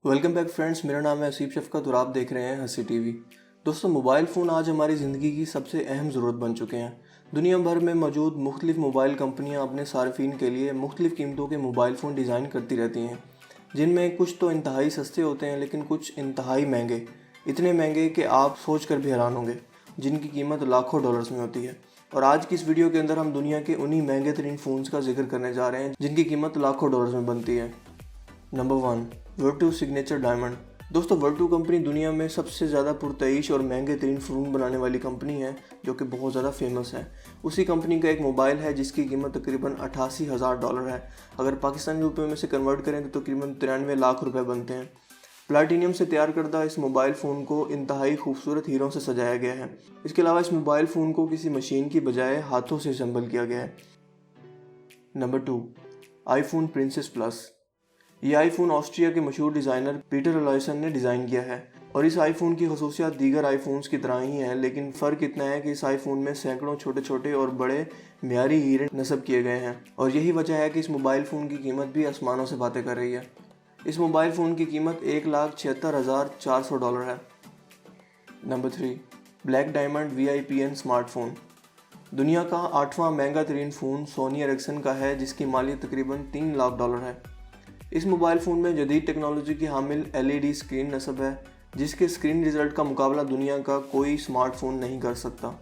Welcome back friends, मेरा नाम है असीफ शफकत और आप देख रहे हैं हंसी टीवी। दोस्तों, मोबाइल फ़ोन आज हमारी ज़िंदगी की सबसे अहम ज़रूरत बन चुके हैं। दुनिया भर में मौजूद मुख्तलिफ मोबाइल कंपनियां अपने सार्फिन के लिए मुख्तलिफ कीमतों के मोबाइल फ़ोन डिज़ाइन करती रहती हैं, जिनमें कुछ तो इंतहाई सस्ते होते हैं लेकिन कुछ इंतहाई महंगे, इतने महंगे कि आप सोच कर भी हैरान होंगे, जिनकी कीमत लाखों डॉलर्स में होती है। और आज की इस वीडियो के अंदर हम दुनिया के उन्हीं महंगे तरीन फ़ोन्स का जिक्र करने जा रहे हैं जिनकी कीमत लाखों डॉलर्स में बनती है। Number 1, Vertu signature diamond. दोस्तों, वर्टू कंपनी दुनिया में सबसे ज़्यादा पुरतईश और महंगे तरीन फ़ोन बनाने वाली कंपनी है, जो कि बहुत ज़्यादा फेमस है। उसी कंपनी का एक मोबाइल है जिसकी कीमत तकरीबन $88,000 है। अगर पाकिस्तानी रुपये में से कन्वर्ट करें तो तकरीबन 93 लाख रुपए बनते हैं। प्लाटीनियम से तैयार करदा इस मोबाइल फ़ोन को इंतहाई खूबसूरत हीरों से सजाया गया है। इसके अलावा इस मोबाइल फ़ोन को किसी मशीन की बजाय हाथों से असेंबल किया गया है। Number 2, iPhone princess plus. ये आईफोन ऑस्ट्रिया के मशहूर डिज़ाइनर पीटर अलोयसन ने डिज़ाइन किया है और इस आईफोन की खसूसियात दीगर आईफोन्स की तरह ही है, लेकिन फ़र्क इतना है कि इस आईफोन में सैकड़ों छोटे छोटे और बड़े म्यारी हीरे नस्ब किए गए हैं और यही वजह है कि इस मोबाइल फ़ोन की कीमत भी आसमानों से बातें कर रही है। इस मोबाइल फ़ोन की कीमत $1,76,400 है। Number 3, black diamond VIPN smartphone. दुनिया का 8वां महंगा तरीन फ़ोन सोनी एरिक्सन का है, जिसकी मालियत तकरीबन $3 लाख है। इस मोबाइल फ़ोन में जदीद टेक्नोलॉजी की हामिल LED स्क्रीन नस्ब है, जिसके स्क्रीन रिजल्ट का मुकाबला दुनिया का कोई स्मार्टफोन नहीं कर सकता।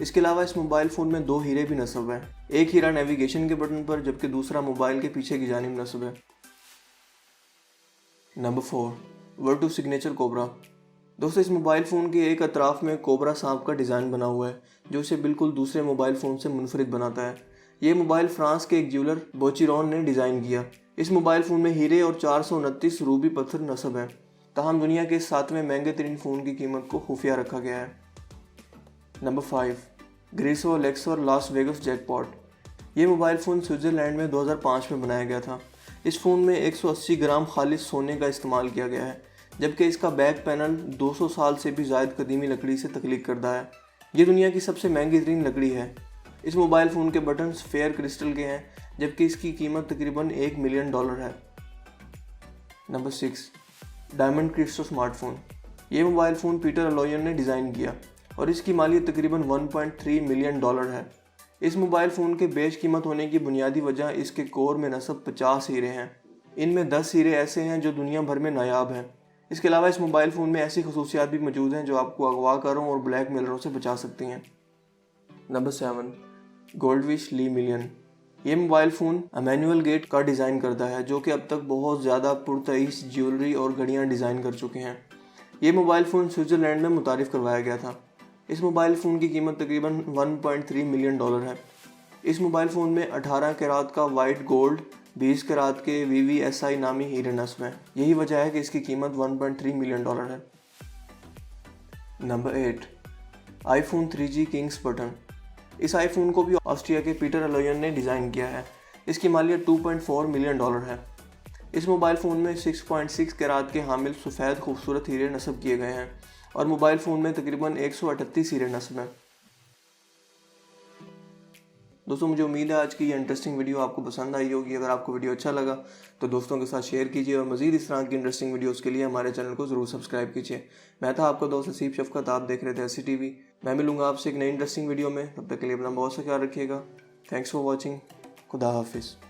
इसके अलावा इस मोबाइल फ़ोन में 2 हीरे भी नस्ब हैं। एक हीरा नेविगेशन के बटन पर, जबकि दूसरा मोबाइल के पीछे की जानिब नस्ब है। Number 4, Vertu signature cobra. दोस्तों, इस मोबाइल फ़ोन के एक अतराफ़ में कोबरा सांप का डिज़ाइन बना हुआ है, जो इसे बिल्कुल दूसरे मोबाइल फ़ोन से मुनफरिद बनाता है। ये मोबाइल फ्रांस के एक ज्वेलर बोचिरॉन ने डिज़ाइन किया। इस मोबाइल फ़ोन में हीरे और 429 रूबी पत्थर नस्ब हैं। ताहम दुनिया के 7वें महंगे तरीन फ़ोन की कीमत को खुफिया रखा गया है। Number 5, Gresso Luxor Las Vegas jackpot. ये मोबाइल फ़ोन स्विट्ज़रलैंड में 2005 में बनाया गया था। इस फ़ोन में 180 ग्राम खालिस सोने का इस्तेमाल किया गया है, जबकि इसका बैक पैनल 200 साल से भी ज़ायद कदीमी लकड़ी से तख्लीक करदा है। ये दुनिया की सबसे महंगी तरीन लकड़ी है। इस मोबाइल फ़ोन के बटन्स फेयर क्रिस्टल के हैं, जबकि इसकी कीमत तकरीबन $1 मिलियन है। Number 6, diamond crypto smartphone. ये मोबाइल फ़ोन पीटर अलोयन ने डिज़ाइन किया और इसकी मालियत तकरीबन $1.3 मिलियन है। इस मोबाइल फ़ोन के बेश कीमत होने की बुनियादी वजह इसके कोर में नस्ब 50 हीरे हैं। इनमें 10 हीरे ऐसे हैं जो दुनिया भर में नायाब हैं। इसके अलावा इस मोबाइल फ़ोन में ऐसी खसूसियात भी मौजूद हैं जो आपको अगवाकारों और ब्लैक मेलरों से बचा सकती हैं। नंबर 7, गोल्डविश ली मिलियन। ये मोबाइल फ़ोन एमेनुअल गेट का डिज़ाइन करता है, जो कि अब तक बहुत ज़्यादा पुरतईश ज्वेलरी और घड़ियाँ डिज़ाइन कर चुके हैं। ये मोबाइल फ़ोन स्विट्ज़रलैंड में मुतारिफ़ करवाया गया था। इस मोबाइल फ़ोन की कीमत तकरीबन $1.3 मिलियन है। इस मोबाइल फ़ोन में 18 कैरात का वाइट गोल्ड, 20 कैरात के VVSI नामी हीरे नस्ब हैं। यही वजह है कि इसकी कीमत $1.3 मिलियन है। Number 8, iPhone 3G Kings button. इस आईफोन को भी ऑस्ट्रिया के पीटर अलोयन ने डिज़ाइन किया है। इसकी मालियत $2.4 मिलियन है। इस मोबाइल फ़ोन में 6.6 कैरात के हामिल सफ़ेद खूबसूरत हीरे नस्ब किए गए हैं और मोबाइल फ़ोन में तकरीबन 138 हीरे नस्ब हैं। दोस्तों, मुझे उम्मीद है आज की ये इंटरेस्टिंग वीडियो आपको पसंद आई होगी। अगर आपको वीडियो अच्छा लगा तो दोस्तों के साथ शेयर कीजिए और मज़ीद इस तरह की इंटरेस्टिंग वीडियोस के लिए हमारे चैनल को ज़रूर सब्सक्राइब कीजिए। मैं था आपका दोस्त असीफ शफकत, आप देख रहे थे हंसी टीवी। मैं मिलूंगा आपसे एक नई इंटरेस्टिंग वीडियो में। तब तक के लिए अपना बहुत सा ख्याल रखिएगा। Thanks for watching. खुदा हाफिज़।